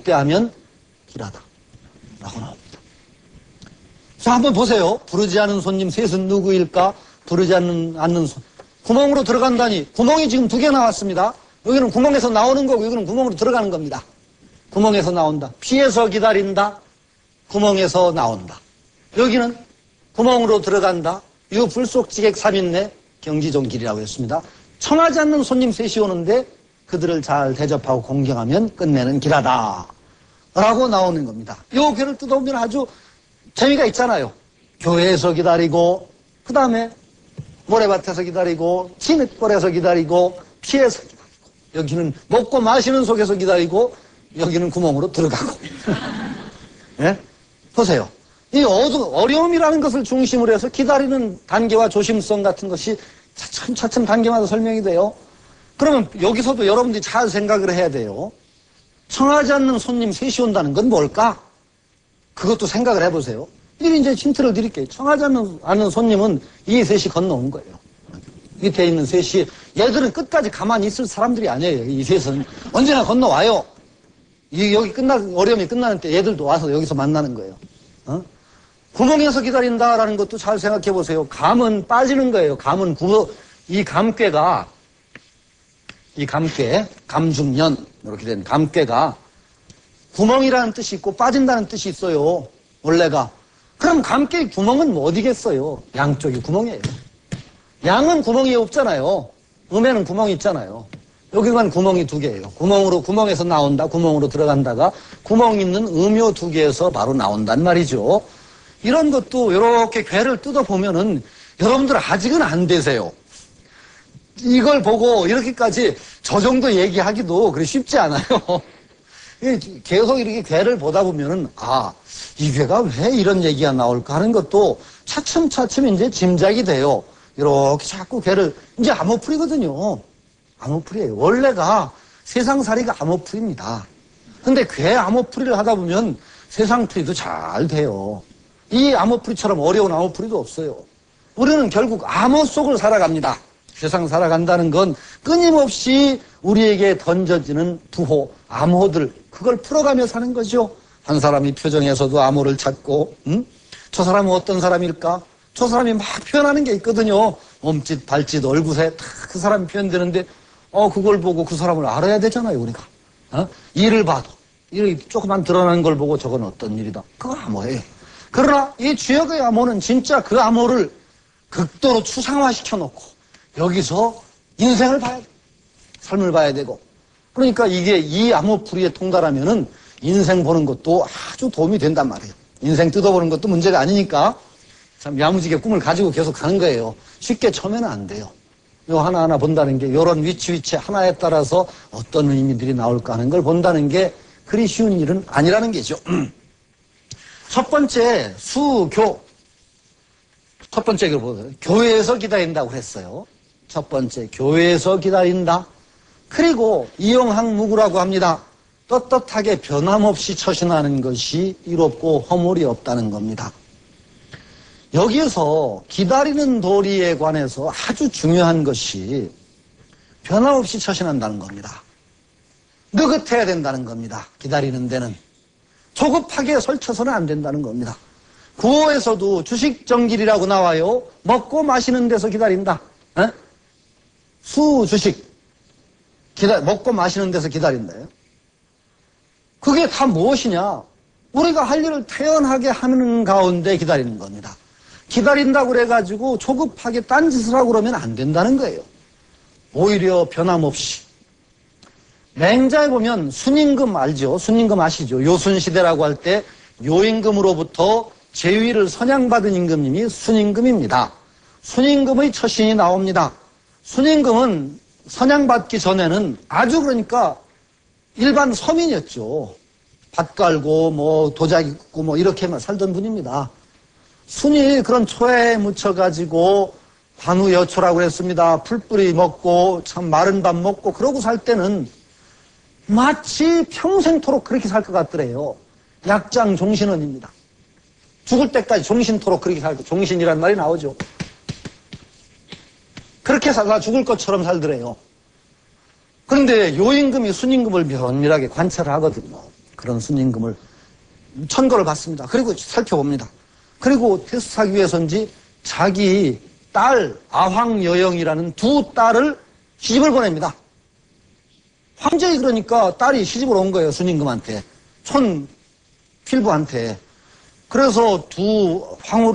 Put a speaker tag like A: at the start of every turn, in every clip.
A: 택배하면 길하다 라고 나옵니다. 자, 한번 보세요. 부르지 않은 손님 셋은 누구일까? 부르지 않는 손. 구멍으로 들어간다니. 구멍이 지금 2개 나왔습니다. 여기는 구멍에서 나오는 거고 여기는 구멍으로 들어가는 겁니다. 구멍에서 나온다. 피해서 기다린다. 구멍에서 나온다. 여기는 구멍으로 들어간다. 이 불속지객 3인내 경지종길이라고 했습니다. 청하지 않는 손님 셋이 오는데 그들을 잘 대접하고 공경하면 끝내는 길하다 라고 나오는 겁니다. 이 교를 뜯어보면 아주 재미가 있잖아요. 교회에서 기다리고 그 다음에 모래밭에서 기다리고 진흙벌에서 기다리고 피해서 기다리고 여기는 먹고 마시는 속에서 기다리고 여기는 구멍으로 들어가고 예? 보세요. 이 어려움이라는 것을 중심으로 해서 기다리는 단계와 조심성 같은 것이 차츰차츰 단계마다 설명이 돼요. 그러면 여기서도 여러분들이 잘 생각을 해야 돼요. 청하지 않는 손님 셋이 온다는 건 뭘까? 그것도 생각을 해보세요. 미리 이제 힌트를 드릴게요. 청하지 않는 손님은 이 셋이 건너온 거예요. 밑에 있는 셋이 얘들은 끝까지 가만히 있을 사람들이 아니에요. 이 셋은 언제나 건너와요. 여기 어려움이 끝나는 때 얘들도 와서 여기서 만나는 거예요. 구멍에서 기다린다라는 것도 잘 생각해 보세요. 감은 빠지는 거예요. 감은 이 감꾀가 감중년 이렇게 된 감꾀가 구멍이라는 뜻이 있고 빠진다는 뜻이 있어요. 원래가. 그럼 감꾀의 구멍은 뭐 어디겠어요? 양쪽이 구멍이에요. 양은 구멍이 없잖아요. 음에는 구멍이 있잖아요. 여기만 구멍이 2개예요. 구멍에서 나온다, 구멍으로 들어간다가 구멍 있는 음요 2개에서 바로 나온단 말이죠. 이런 것도 이렇게 괴를 뜯어보면은 여러분들 아직은 안 되세요. 이걸 보고 이렇게까지 저 정도 얘기하기도 그리 쉽지 않아요. 계속 이렇게 괴를 보다 보면은 이 괴가 왜 이런 얘기가 나올까 하는 것도 차츰차츰 이제 짐작이 돼요. 이렇게 자꾸 괴를 이제 암호풀이거든요. 암호풀이에요. 원래가 세상살이가 암호풀이입니다. 근데 괴 암호풀이를 하다 보면 세상풀이도 잘 돼요. 이 암호풀이처럼 어려운 암호풀이도 없어요. 우리는 결국 암호 속을 살아갑니다. 세상 살아간다는 건 끊임없이 우리에게 던져지는 부호, 암호들, 그걸 풀어가며 사는 거죠. 한 사람이 표정에서도 암호를 찾고, 저 사람은 어떤 사람일까? 저 사람이 막 표현하는 게 있거든요. 몸짓, 발짓, 얼굴에 다 그 사람이 표현되는데, 그걸 보고 그 사람을 알아야 되잖아요, 우리가. 일을 봐도, 일이 조그만 드러난 걸 보고 저건 어떤 일이다. 그거 암호예요. 그러나 이 주역의 암호는 진짜 그 암호를 극도로 추상화시켜 놓고 여기서 인생을 봐야 돼. 삶을 봐야 되고. 그러니까 이게 이 암호풀이에 통달하면은 인생 보는 것도 아주 도움이 된단 말이에요. 인생 뜯어보는 것도 문제가 아니니까 참 야무지게 꿈을 가지고 계속 가는 거예요. 쉽게 처음에는 안 돼요. 요 하나하나 본다는 게 요런 위치 하나에 따라서 어떤 의미들이 나올까 하는 걸 본다는 게 그리 쉬운 일은 아니라는 게죠. 첫 번째 수교. 첫 번째 보세요. 교회에서 기다린다고 했어요. 첫 번째 교회에서 기다린다. 그리고 이용항무구라고 합니다. 떳떳하게 변함없이 처신하는 것이 이롭고 허물이 없다는 겁니다. 여기에서 기다리는 도리에 관해서 아주 중요한 것이 변함없이 처신한다는 겁니다. 느긋해야 된다는 겁니다. 기다리는 데는. 조급하게 설쳐서는 안 된다는 겁니다. 구호에서도 주식정길이라고 나와요. 먹고 마시는 데서 기다린다. 수주식. 먹고 마시는 데서 기다린다요. 그게 다 무엇이냐? 우리가 할 일을 태연하게 하는 가운데 기다리는 겁니다. 기다린다고 그래가지고 조급하게 딴짓을 하고 그러면 안 된다는 거예요. 오히려 변함없이. 맹자에 보면 순임금 알죠? 순임금 아시죠? 요순시대라고 할 때 요임금으로부터 제위를 선양받은 임금님이 순임금입니다. 순임금의 처신이 나옵니다. 순임금은 선양받기 전에는 아주 그러니까 일반 서민이었죠. 밭 갈고 도자기 굽고 이렇게만 살던 분입니다. 순이 그런 초에 묻혀가지고 관우여초라고 했습니다. 풀뿌리 먹고 참 마른 밥 먹고 그러고 살 때는 마치 평생토록 그렇게 살 것 같더래요. 약장 종신원입니다. 죽을 때까지 종신토록 그렇게 살고 종신이란 말이 나오죠. 그렇게 살다 죽을 것처럼 살더래요. 그런데 요임금이 순임금을 면밀하게 관찰을 하거든요. 그런 순임금을 천거를 받습니다. 그리고 살펴봅니다. 그리고 테스트하기 위해서인지 자기 딸 아황여영이라는 두 딸을 시집을 보냅니다. 황제이 그러니까 딸이 시집을 온 거예요. 순임금한테. 필부한테. 그래서 두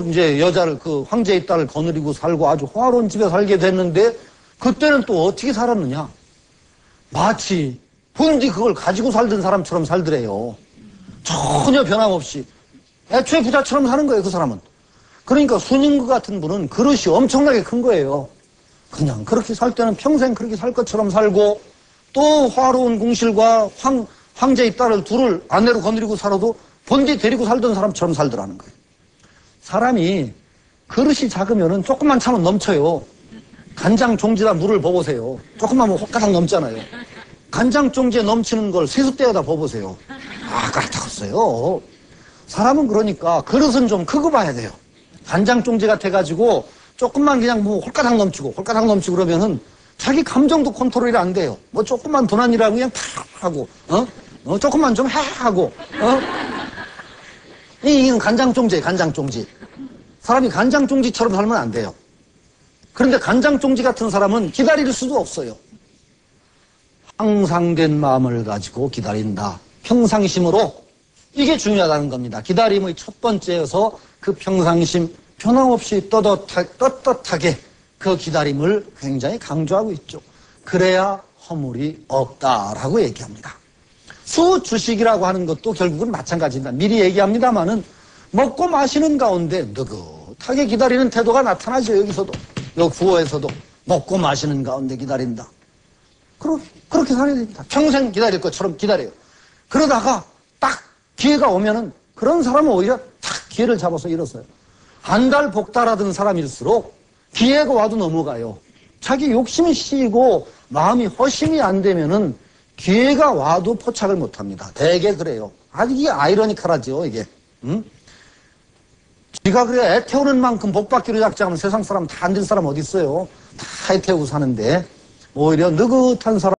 A: 이제 여자를 그 황제의 딸을 거느리고 살고 아주 호화로운 집에 살게 됐는데 그때는 또 어떻게 살았느냐? 마치 본디 그걸 가지고 살던 사람처럼 살더래요. 전혀 변함없이. 애초에 부자처럼 사는 거예요, 그 사람은. 그러니까 순임금 같은 분은 그릇이 엄청나게 큰 거예요. 그냥 그렇게 살 때는 평생 그렇게 살 것처럼 살고 또 화로운 궁실과 황제의 딸을 둘을 아내로 거느리고 살아도 본디 데리고 살던 사람처럼 살더라는 거예요. 사람이 그릇이 작으면은 조금만 차면 넘쳐요. 간장 종지다 물을 버보세요. 조금만 하면 홀가닥 넘잖아요. 간장 종지에 넘치는 걸 세숫대에다 버보세요. 까딱없어요. 사람은 그러니까 그릇은 좀 크고 봐야 돼요. 간장 종지 같아가지고 조금만 그냥 뭐 홀가닥 넘치고 그러면은 자기 감정도 컨트롤이 안 돼요. 뭐 조금만 도난이라고 그냥 팍 하고, 조금만 좀 하고, 이건 간장종지예요, 간장종지. 사람이 간장종지처럼 살면 안 돼요. 그런데 간장종지 같은 사람은 기다릴 수도 없어요. 항상된 마음을 가지고 기다린다. 평상심으로. 이게 중요하다는 겁니다. 기다림의 첫 번째여서 그 평상심, 변함없이 떳떳하게 그 기다림을 굉장히 강조하고 있죠. 그래야 허물이 없다라고 얘기합니다. 수주식이라고 하는 것도 결국은 마찬가지입니다. 미리 얘기합니다마는 먹고 마시는 가운데 느긋하게 기다리는 태도가 나타나죠. 여기서도, 여기 구어에서도 먹고 마시는 가운데 기다린다. 그렇게 살아야 됩니다. 평생 기다릴 것처럼 기다려요. 그러다가 딱 기회가 오면은 그런 사람은 오히려 딱 기회를 잡아서 일어서요. 안달복달하던 사람일수록 기회가 와도 넘어가요. 자기 욕심이 씌이고 마음이 허심이 안 되면은 기회가 와도 포착을 못합니다. 대개 그래요. 이게 아이러니컬하죠, 이게. 지가 그래 애태우는 만큼 복받기로 작정하면 세상 사람 다 안 될 사람 어디 있어요. 다 애태우고 사는데 오히려 느긋한 사람